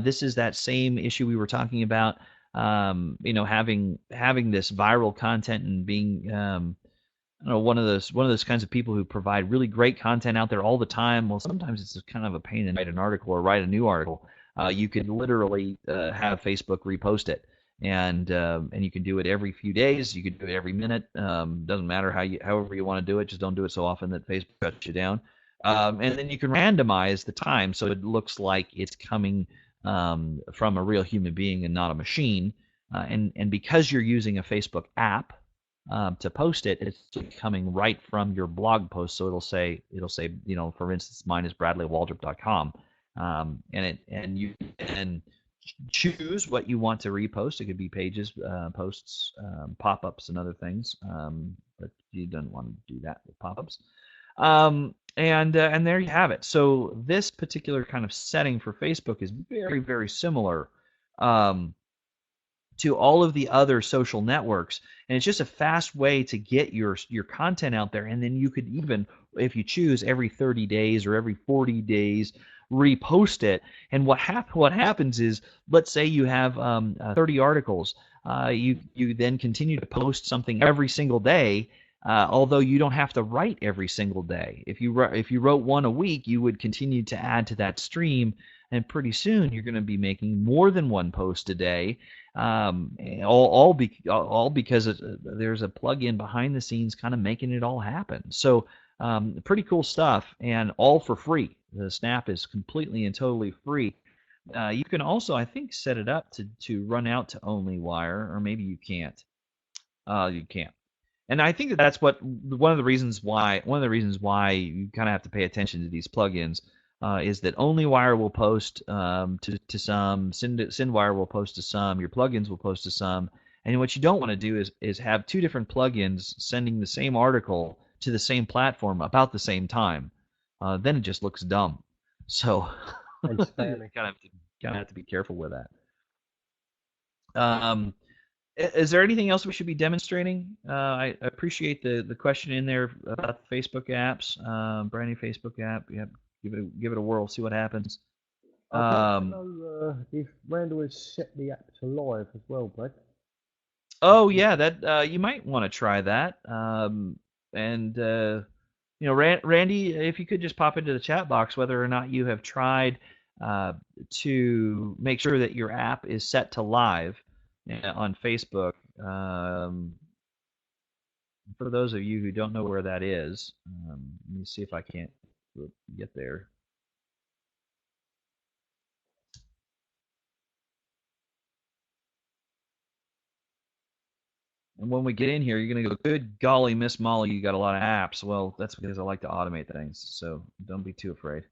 This is that same issue we were talking about. Having this viral content and being I don't know, one of those kinds of people who provide really great content out there all the time. Well, sometimes it's just kind of a pain to write an article or write a new article. You could literally have Facebook repost it, and you can do it every few days. You could do it every minute. Doesn't matter however you want to do it. Just don't do it so often that Facebook shuts you down. And then you can randomize the time so it looks like it's coming from a real human being and not a machine. And because you're using a Facebook app to post it, it's coming right from your blog post. So it'll say, for instance, mine is bradleywaldrop.com, and you can choose what you want to repost. It could be pages, posts, pop-ups, and other things, but you don't want to do that with pop-ups. And there you have it. So this particular kind of setting for Facebook is very, very similar to all of the other social networks, and it's just a fast way to get your content out there. And then you could even, if you choose, every 30 days or every 40 days repost it. And what happens is, let's say you have 30 articles, you then continue to post something every single day. Although you don't have to write every single day. If you wrote one a week, you would continue to add to that stream, and pretty soon you're going to be making more than one post a day. All because there's a plugin behind the scenes kind of making it all happen. So pretty cool stuff, and all for free. The Snap is completely and totally free. You can also, I think, set it up to run out to OnlyWire, or maybe you can't. You can't. And I think that's one of the reasons why you kind of have to pay attention to these plugins is that OnlyWire will post to some, SendWire will post to some, your plugins will post to some, and what you don't want to do is have two different plugins sending the same article to the same platform about the same time. Then it just looks dumb. So you kind of have to be careful with that. Is there anything else we should be demonstrating? I appreciate the question in there about the Facebook apps, brand new Facebook app. Yep, give it a whirl, see what happens. I don't know if Randall has set the app to live as well, Brad. Oh yeah, that you might want to try that. Randy, if you could just pop into the chat box whether or not you have tried to make sure that your app is set to live on Facebook. For those of you who don't know where that is, let me see if I can't get there. And when we get in here, you're going to go, good golly, Miss Molly, you got a lot of apps. Well, that's because I like to automate things, so don't be too afraid.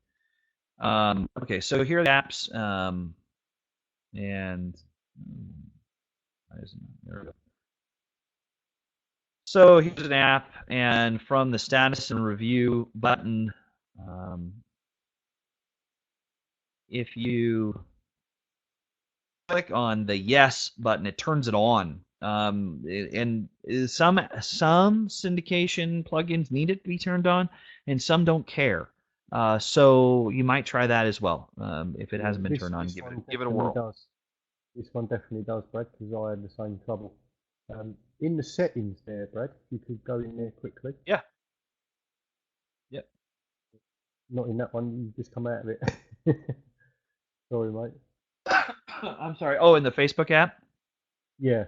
Okay, so here are the apps, and there we go. So here's an app, and from the status and review button, if you click on the yes button, it turns it on. And some syndication plugins need it to be turned on, and some don't care. So you might try that as well. If it hasn't been turned on, give it a whirl. This one definitely does, Brad, because I had the same trouble. In the settings there, Brad, you could go in there quickly. Yeah. Yep. Not in that one. You just come out of it. Sorry, mate. I'm sorry. Oh, in the Facebook app? Yeah.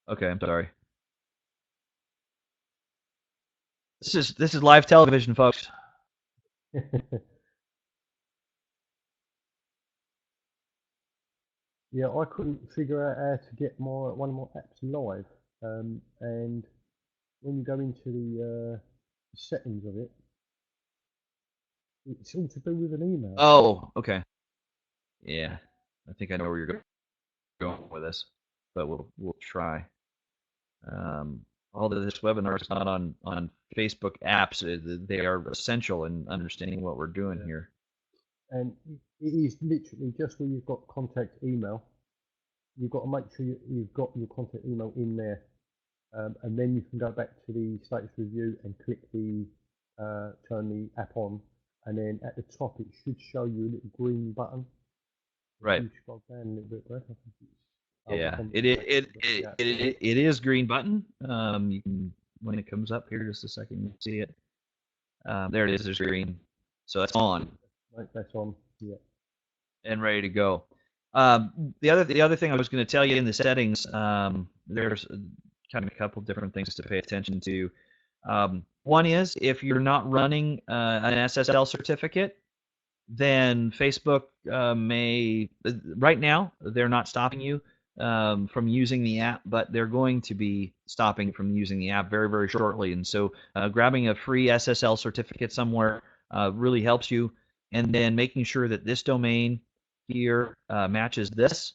Okay, I'm sorry. This is live television, folks. Yeah, I couldn't figure out how to get one of my apps live. And when you go into the settings of it, it's all to do with an email. Oh, okay. Yeah, I think I know where you're going with this, but we'll try. Um, Although this webinar is not on Facebook apps, they are essential in understanding what we're doing Yeah. here. And it is literally just where you've got contact email. You've got to make sure you've got your contact email in there. And then you can go back to the status review and click the turn the app on, and then at the top it should show you a little green button. If Right. you scroll down a little bit, Brad, I think it's Yeah. on It the it Mac, it but it, yeah, it, it is green button. You can when it comes up here, just a second, you see it. There it is. There's green, so it's on right, that's on. Yeah, and ready to go. The other thing I was going to tell you in the settings, there's kind of a couple different things to pay attention to. One is if you're not running an SSL certificate, then Facebook may, right now, they're not stopping you from using the app, but they're going to be stopping from using the app very, very shortly. And so grabbing a free SSL certificate somewhere really helps you. And then making sure that this domain here matches this,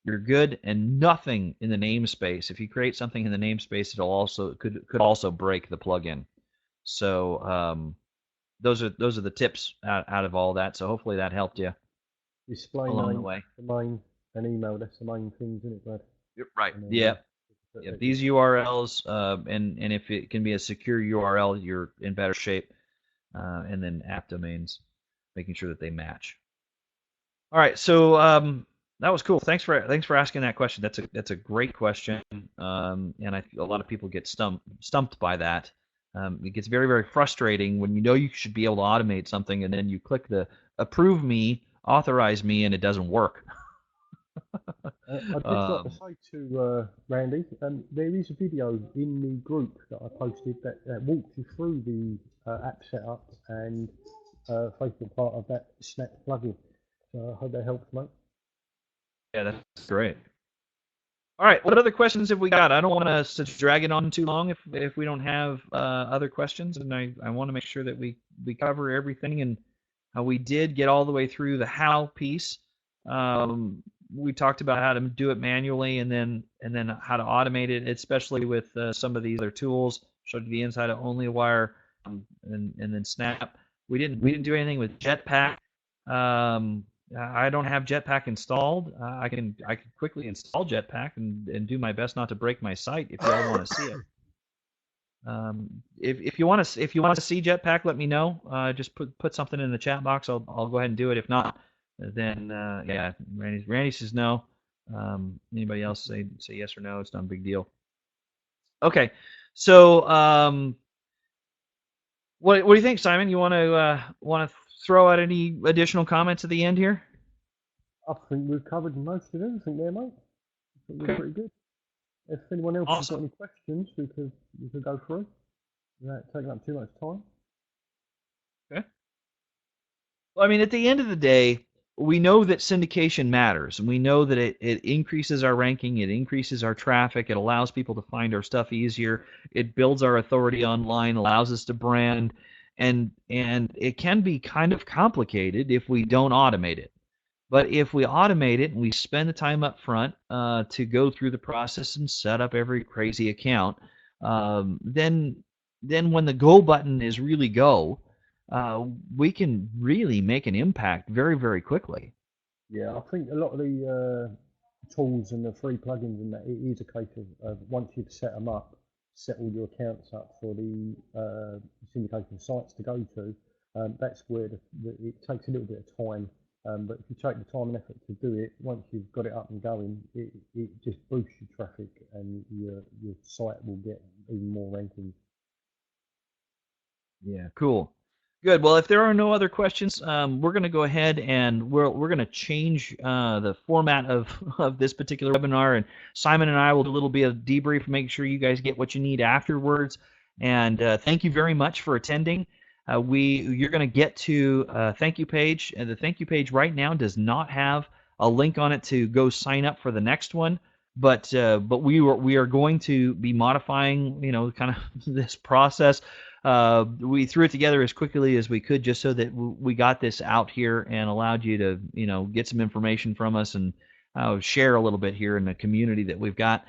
you're good. And nothing in the namespace. If you create something in the namespace, it'll also could also break the plugin. So those are the tips out of all that. So hopefully that helped you display along the name, way. the main, and email. That's the main things, isn't it, Brad? You're right. And then Yep. put Yep. that These URLs, and if it can be a secure URL, you're in better shape. And then app domains, making sure that they match. All right. So that was cool. Thanks for asking that question. That's a great question. And a lot of people get stumped by that. It gets very, very frustrating when you know you should be able to automate something, and then you click the approve me, authorize me, and it doesn't work. I'd just like to Um, say to Randy, there is a video in the group that I posted that walks you through the app setup and Facebook part of that Snap plugin. So I hope that helps, mate. yeah, that's great. All right, what other questions have we got? I don't want us to drag it on too long if we don't have other questions, and I want to make sure that we cover everything. And we did get all the way through the how piece. Um, we talked about how to do it manually, and then how to automate it, especially with some of these other tools. Showed you the inside of OnlyWire, and then Snap. We didn't do anything with Jetpack. Um, I don't have Jetpack installed. I can quickly install Jetpack and do my best not to break my site if y'all want to see it. If you want to see Jetpack, let me know. Just put something in the chat box. I'll go ahead and do it. If not, then yeah, Randy says no. Anybody else say yes or no? It's not a big deal. Okay, so what do you think, Simon? You want to throw out any additional comments at the end here? I think we've covered most of everything there, mate. I think we're Okay, pretty good. If anyone else has got awesome. any questions, we could go through without taking up too much time. Okay. Well, I mean, at the end of the day, we know that syndication matters, and we know that it increases our ranking, it increases our traffic, it allows people to find our stuff easier, it builds our authority online, allows us to brand, and it can be kind of complicated if we don't automate it. But if we automate it and we spend the time up front to go through the process and set up every crazy account, then when the go button is really go, we can really make an impact very, very quickly. Yeah, I think a lot of the tools and the free plugins and that, it is a case of once you've set them up, set all your accounts up for the syndication sites to go to, that's where it takes a little bit of time. But if you take the time and effort to do it, once you've got it up and going, it just boosts your traffic and your site will get even more rankings. Yeah, cool. Good. Well, if there are no other questions, we're going to go ahead and we're going to change the format of of this particular webinar, and Simon and I will do a little bit of debrief, make sure you guys get what you need afterwards. And thank you very much for attending. You're going to get to a thank you page, and the thank you page right now does not have a link on it to go sign up for the next one. But we are going to be modifying, kind of this process. We threw it together as quickly as we could just so that we got this out here and allowed you to, get some information from us and share a little bit here in the community that we've got.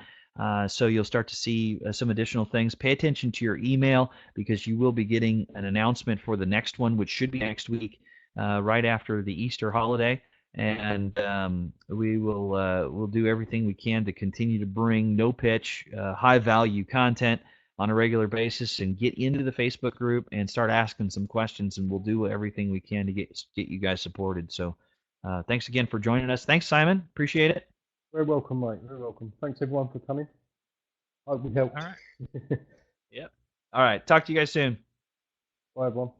So you'll start to see some additional things. Pay attention to your email because you will be getting an announcement for the next one, which should be next week, right after the Easter holiday. And we'll do everything we can to continue to bring no pitch, high value content on a regular basis, and get into the Facebook group and start asking some questions, and we'll do everything we can to get you guys supported. So thanks again for joining us. Thanks, Simon. Appreciate it. Very welcome, mate. Very welcome. Thanks everyone for coming. Hope we helped. All right. Yep. All right. Talk to you guys soon. Bye, everyone.